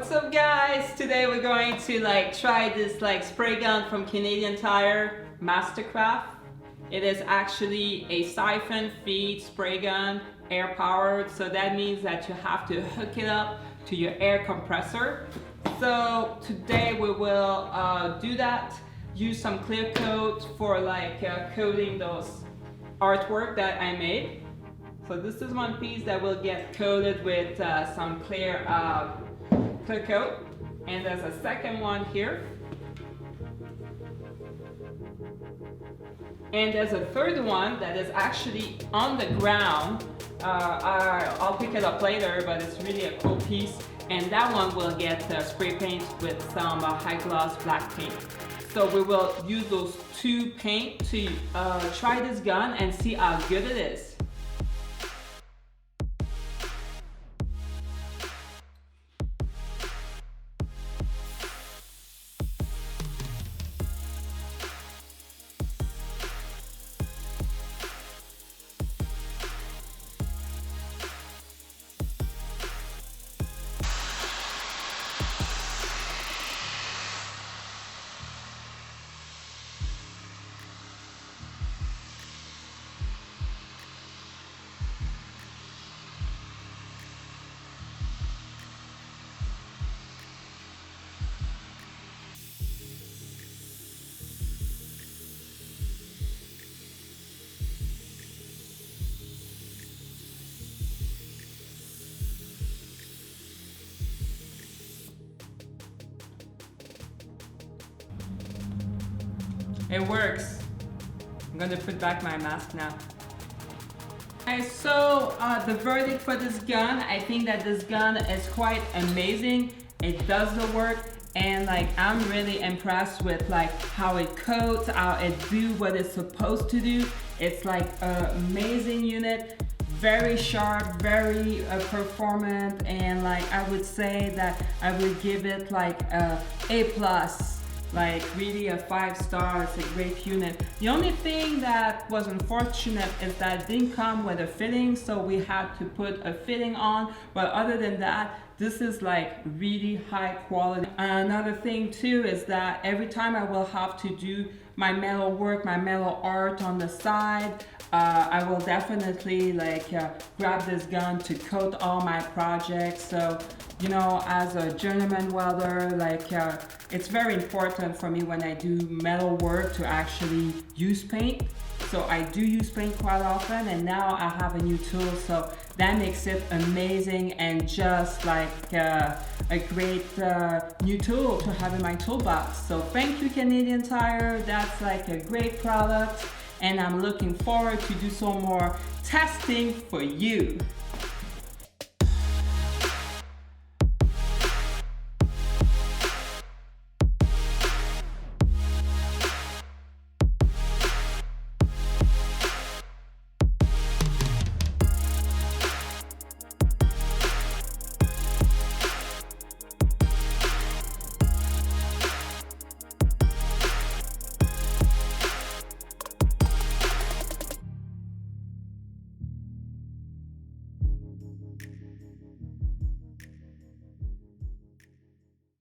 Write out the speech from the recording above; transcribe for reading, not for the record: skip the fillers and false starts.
What's up guys? Today we're going to try this spray gun from Canadian Tire, Mastercraft. It is actually a siphon feed spray gun, air powered, so that means that you have to hook it up to your air compressor. So today we will do that, use some clear coat for coating those artwork that I made. So this is one piece that will get coated with some clear coat, and there's a second one here, and there's a third one that is actually on the ground. I'll pick it up later, but it's really a cool piece, and that one will get spray paint with some high gloss black paint. So we will use those two paint to try this gun and see how good it is. It works. I'm gonna put back my mask now. Okay, so the verdict for this gun, I think that this gun is quite amazing. It does the work, and I'm really impressed with how it coats, how it do what it's supposed to do. It's an amazing unit, very sharp, very performant, and I would say that I would give it A+. Really a 5-star. It's a great unit. The only thing that was unfortunate is that it didn't come with a fitting, so we had to put a fitting on, but other than that, this is really high quality. Another thing too is that every time I will have to do my metal work, my metal art on the side, I will definitely grab this gun to coat all my projects. So, you know, as a journeyman welder, it's very important for me when I do metal work to actually use paint. So I do use paint quite often, and now I have a new tool, so that makes it amazing and just a great new tool to have in my toolbox. So thank you, Canadian Tire. That's a great product, and I'm looking forward to do some more testing for you.